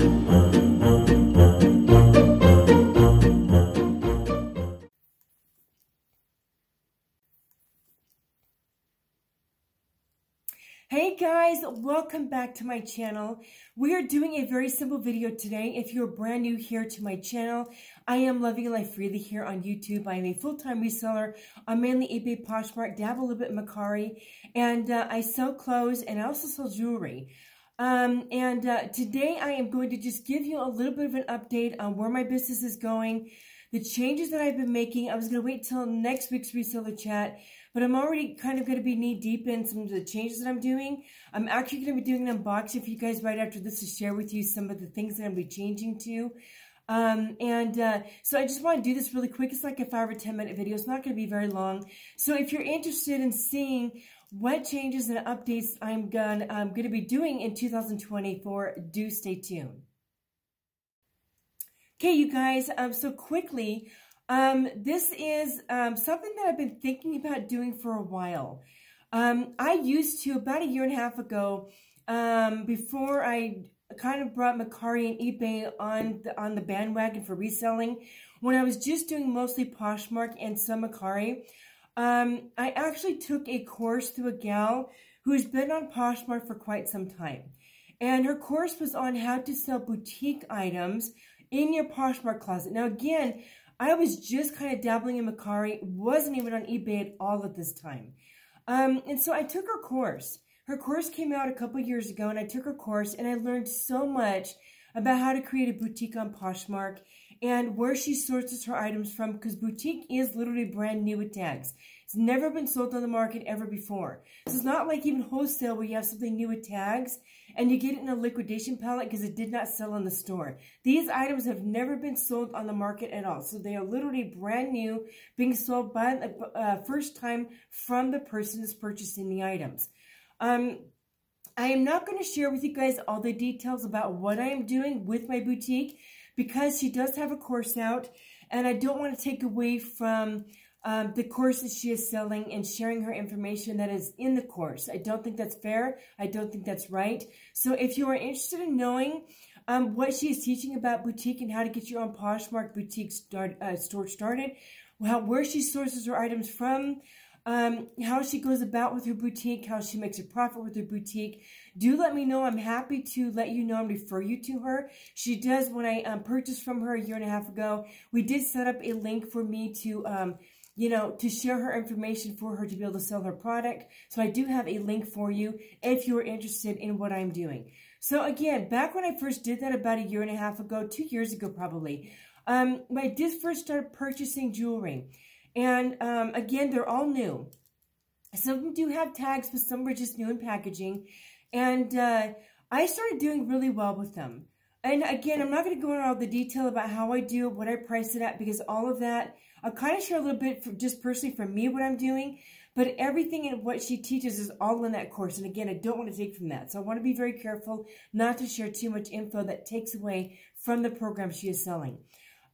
Hey guys, welcome back to my channel. We are doing a very simple video today. If you're brand new here to my channel, I am Loving Life Freely here on YouTube. I am a full-time reseller on mainly eBay, Poshmark, dabble a little bit in Mercari, and I sell clothes and I also sell jewelry. Today I am going to just give you a little bit of an update on where my business is going, the changes that I've been making. I was going to wait till next week's reseller chat, but I'm already kind of going to be knee-deep in some of the changes that I'm doing. I'm actually going to be doing an unboxing for you guys right after this to share with you some of the things that I'm going to be changing to. So I just want to do this really quick. It's like a 5 or 10 minute video. It's not going to be very long. So if you're interested in seeing what changes and updates I'm going to be doing in 2024, do stay tuned. Okay, you guys, so quickly, this is something that I've been thinking about doing for a while. I used to, about a year and a half ago, before I kind of brought Mercari and eBay on the bandwagon for reselling, when I was just doing mostly Poshmark and some Mercari, I actually took a course through a gal who's been on Poshmark for quite some time. And her course was on how to sell boutique items in your Poshmark closet. Now again, I was just kind of dabbling in Mercari, wasn't even on eBay at all at this time. And so I took her course. Her course came out a couple years ago, and I took her course, and I learned so much about how to create a boutique on Poshmark and where she sources her items from, because boutique is literally brand new with tags. It's never been sold on the market ever before. So it's not like even wholesale where you have something new with tags and you get it in a liquidation pallet because it did not sell in the store. These items have never been sold on the market at all. So they are literally brand new, being sold by the first time from the person that's purchasing the items. I am not going to share with you guys all the details about what I am doing with my boutique because she does have a course out, and I don't want to take away from the course that she is selling and sharing her information that is in the course. I don't think that's fair. I don't think that's right. So if you are interested in knowing what she is teaching about boutique and how to get your own Poshmark boutique store started, where she sources her items from, how she goes about with her boutique, how she makes a profit with her boutique, do let me know. I'm happy to let you know and refer you to her. She does, when I purchased from her a year and a half ago, we did set up a link for me to to share her information for her to be able to sell her product. So I do have a link for you if you're interested in what I'm doing. So again, back when I first did that about a year and a half ago, 2 years ago probably, when I did first start purchasing jewelry. And again, they're all new. Some of them do have tags, but some were just new in packaging. And I started doing really well with them. And again, I'm not going to go into all the detail about how I do it, what I price it at, because all of that, I'll kind of share a little bit just personally from me what I'm doing. But everything in what she teaches is all in that course. And again, I don't want to take from that. So I want to be very careful not to share too much info that takes away from the program she is selling.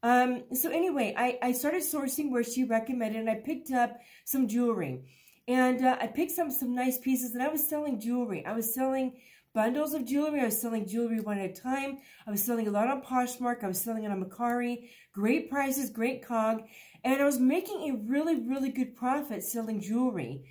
So anyway, I started sourcing where she recommended, and I picked up some jewelry. And I picked up some nice pieces, and I was selling jewelry. I was selling bundles of jewelry. I was selling jewelry one at a time. I was selling a lot on Poshmark. I was selling it on Mercari. Great prices, great COG. And I was making a really, really good profit selling jewelry.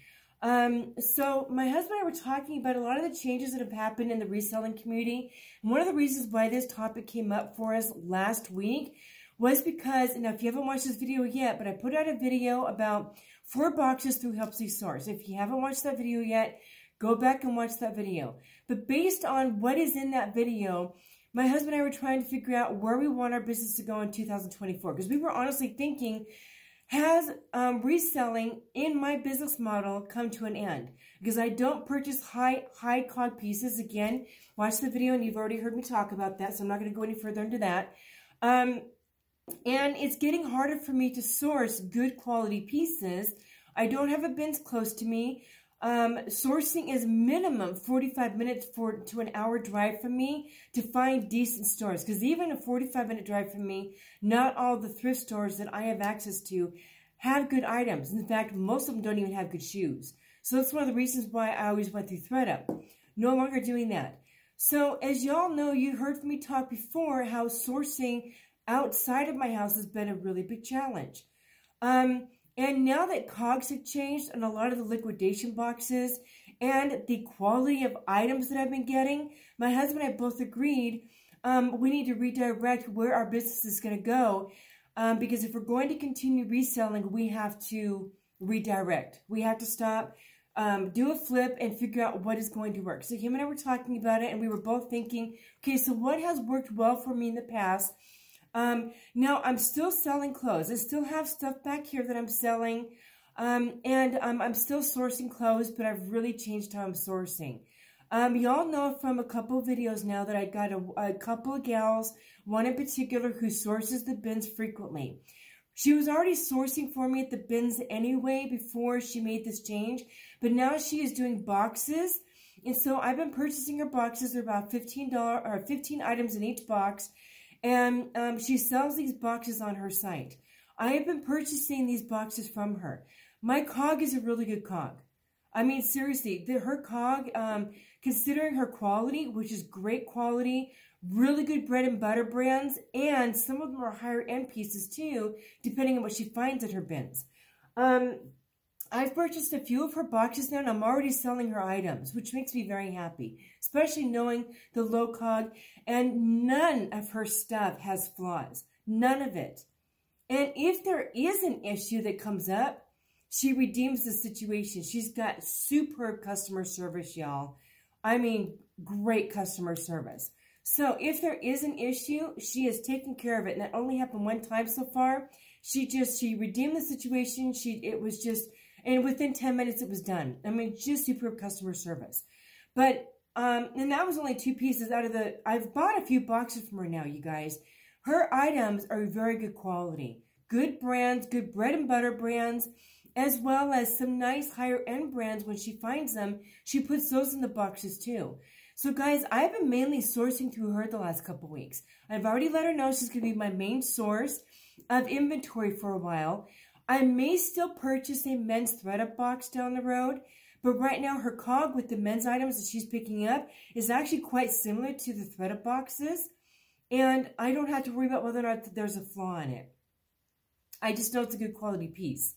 So my husband and I were talking about a lot of the changes that have happened in the reselling community. And one of the reasons why this topic came up for us last week was because, now if you haven't watched this video yet, but I put out a video about 4 boxes through Helpsy Source. If you haven't watched that video yet, go back and watch that video. But based on what is in that video, my husband and I were trying to figure out where we want our business to go in 2024. Because we were honestly thinking, has reselling in my business model come to an end? Because I don't purchase high COG pieces. Again, watch the video and you've already heard me talk about that, so I'm not going to go any further into that. And it's getting harder for me to source good quality pieces. I don't have a bins close to me. Sourcing is minimum 45 minutes to an hour drive from me to find decent stores. Because even a 45-minute drive from me, not all the thrift stores that I have access to have good items. In fact, most of them don't even have good shoes. So that's one of the reasons why I always went through ThredUp. No longer doing that. So as y'all know, you heard me talk before how sourcing outside of my house has been a really big challenge. And now that COGS have changed on a lot of the liquidation boxes and the quality of items that I've been getting, my husband and I both agreed we need to redirect where our business is going to go, because if we're going to continue reselling, we have to redirect. We have to stop, do a flip, and figure out what is going to work. So him and I were talking about it, and we were both thinking, okay, so what has worked well for me in the past? Now I'm still selling clothes. I still have stuff back here that I'm selling, and I'm still sourcing clothes, but I've really changed how I'm sourcing. Y'all know from a couple of videos now that I got a couple of gals, one in particular who sources the bins frequently. She was already sourcing for me at the bins anyway before she made this change, but now she is doing boxes, and so I've been purchasing her boxes. They're about $15 or 15 items in each box. And she sells these boxes on her site. I have been purchasing these boxes from her. My COG is a really good COG. I mean, seriously, her COG, considering her quality, which is great quality, really good bread and butter brands, and some of them are higher end pieces too, depending on what she finds at her bins. I've purchased a few of her boxes now, and I'm already selling her items, which makes me very happy, especially knowing the low COG, and none of her stuff has flaws. None of it. And if there is an issue that comes up, she redeems the situation. She's got superb customer service, y'all. I mean, great customer service. So if there is an issue, she has taken care of it. And that only happened one time so far. She redeemed the situation. And within 10 minutes, it was done. I mean, just superb customer service. But, and that was only 2 pieces out of I've bought a few boxes from her now, you guys. Her items are very good quality. Good brands, good bread and butter brands, as well as some nice higher end brands. When she finds them, she puts those in the boxes too. So guys, I've been mainly sourcing through her the last couple weeks. I've already let her know she's going to be my main source of inventory for a while. I may still purchase a men's thread-up box down the road, but right now her COG with the men's items that she's picking up is actually quite similar to the thread-up boxes, and I don't have to worry about whether or not there's a flaw in it. I just know it's a good quality piece.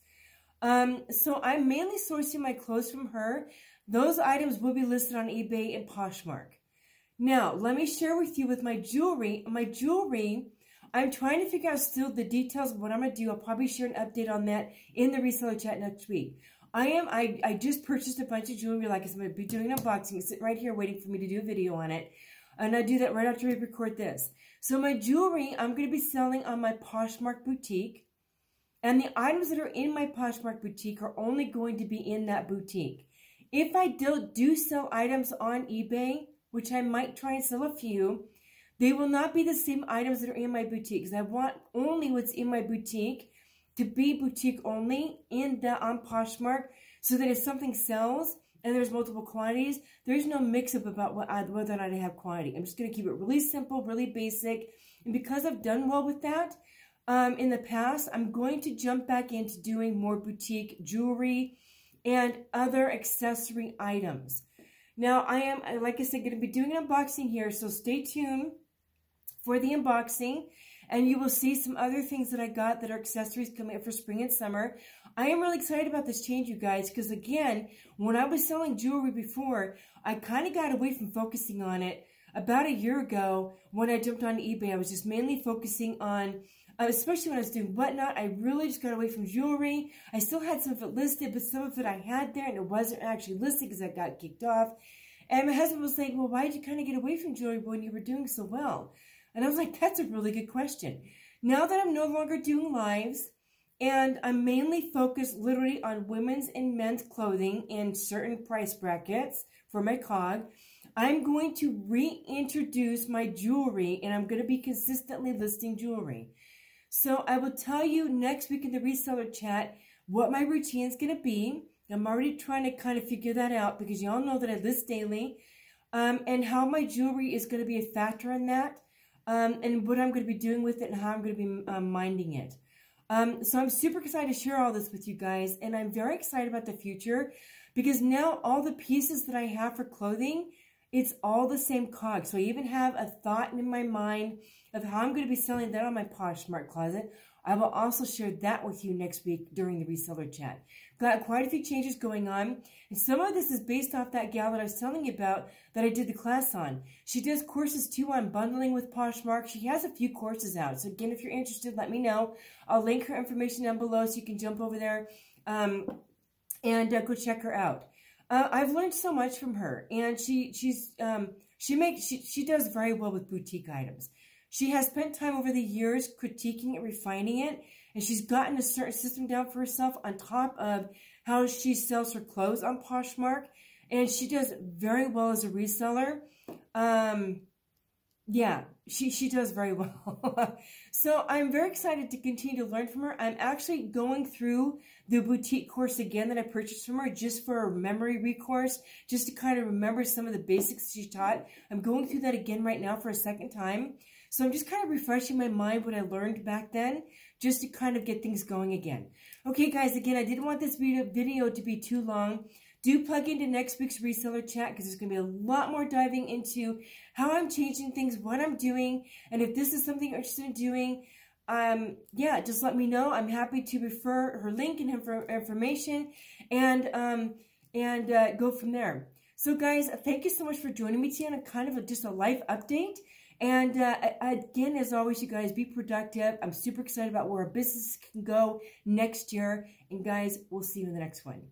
So I'm mainly sourcing my clothes from her. Those items will be listed on eBay and Poshmark. Now, let me share with you with my jewelry. My jewelry, I'm trying to figure out still the details of what I'm going to do. I'll probably share an update on that in the reseller chat next week. I just purchased a bunch of jewelry. Like I said, I'm going to be doing an unboxing. It's sitting right here waiting for me to do a video on it. And I do that right after we record this. So my jewelry, I'm going to be selling on my Poshmark boutique. And the items that are in my Poshmark boutique are only going to be in that boutique. If I do sell items on eBay, which I might try and sell a few, they will not be the same items that are in my boutique, because I want only what's in my boutique to be boutique only on Poshmark, so that if something sells and there's multiple quantities, there's no mix-up about whether or not I have quantity. I'm just going to keep it really simple, really basic. And because I've done well with that in the past, I'm going to jump back into doing more boutique jewelry and other accessory items. Now, I am, like I said, going to be doing an unboxing here, so stay tuned for the unboxing, and you will see some other things that I got that are accessories coming up for spring and summer. I am really excited about this change, you guys, because again, when I was selling jewelry before, I kind of got away from focusing on it. About a year ago, when I jumped on eBay, I was just mainly focusing on, especially when I was doing whatnot, I really just got away from jewelry. I still had some of it listed, but some of it I had there, and it wasn't actually listed because I got kicked off. And my husband was saying, well, why did you kind of get away from jewelry when you were doing so well? And I was like, that's a really good question. Now that I'm no longer doing lives, and I'm mainly focused literally on women's and men's clothing in certain price brackets for my COG, I'm going to reintroduce my jewelry, and I'm going to be consistently listing jewelry. So I will tell you next week in the reseller chat what my routine is going to be. I'm already trying to kind of figure that out, because y'all know that I list daily, and how my jewelry is going to be a factor in that, and what I'm going to be doing with it and how I'm going to be minding it. So I'm super excited to share all this with you guys, and I'm very excited about the future, because now all the pieces that I have for clothing It's all the same cog. So I even have a thought in my mind of how I'm going to be selling that on my Poshmark closet. I will also share that with you next week during the reseller chat. Got quite a few changes going on. And some of this is based off that gal that I was telling you about that I did the class on. She does courses too on bundling with Poshmark. She has a few courses out. So again, if you're interested, let me know. I'll link her information down below so you can jump over there and go check her out. I've learned so much from her, and she does very well with boutique items. She has spent time over the years critiquing and refining it, and she's gotten a certain system down for herself on top of how she sells her clothes on Poshmark, and she does very well as a reseller. Yeah, she does very well. So I'm very excited to continue to learn from her. I'm actually going through the boutique course again that I purchased from her just for a memory recourse, just to kind of remember some of the basics she taught. I'm going through that again right now for a second time. So I'm just kind of refreshing my mind what I learned back then, just to kind of get things going again. Okay, guys, again, I didn't want this video to be too long. Do plug into next week's reseller chat because there's going to be a lot more diving into how I'm changing things, what I'm doing, and if this is something you're interested in doing, yeah, just let me know. I'm happy to refer her link and information and go from there. So, guys, thank you so much for joining me today on a kind of just a life update. And again, as always, you guys, be productive. I'm super excited about where our business can go next year. And guys, we'll see you in the next one.